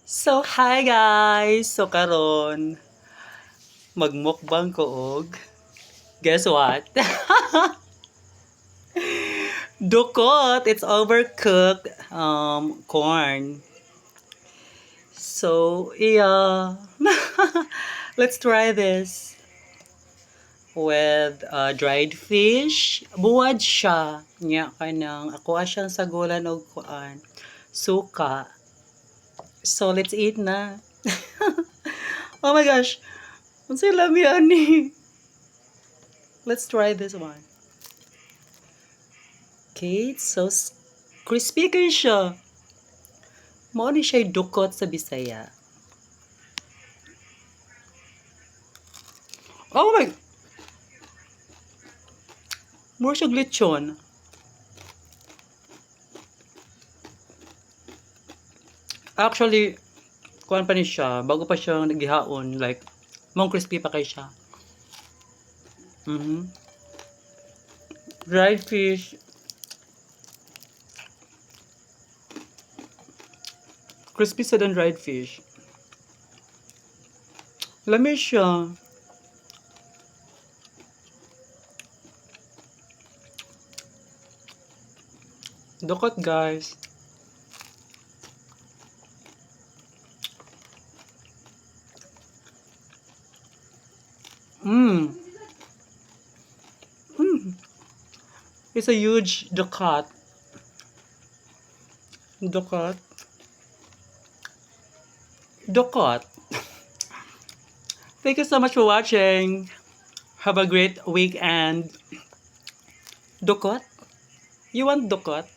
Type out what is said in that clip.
So, hi guys! So, karon magmukbang ko og guess what? Dukot! It's overcooked corn. So, yeah. Let's try this with dried fish. Buwad siya. Nya kanang ako siyang sagulan og kuan. Suka. So, let's eat na. Oh my gosh! Ang sila ni. Let's try this one. Okay, so crispy kayo siya. Mao ni siya dukot sa Bisaya. Oh my! More siya lechon. Actually, kuan pa ni siya, bago pa siya nagihaon, like, mong crispy pa kay siya. Dried fish. Crispy sa than dried fish. Lami siya. Dukot guys. Mmm. It's a huge dukot. Dukot. Dukot. Thank you so much for watching. Have a great weekend. Dukot? You want dukot?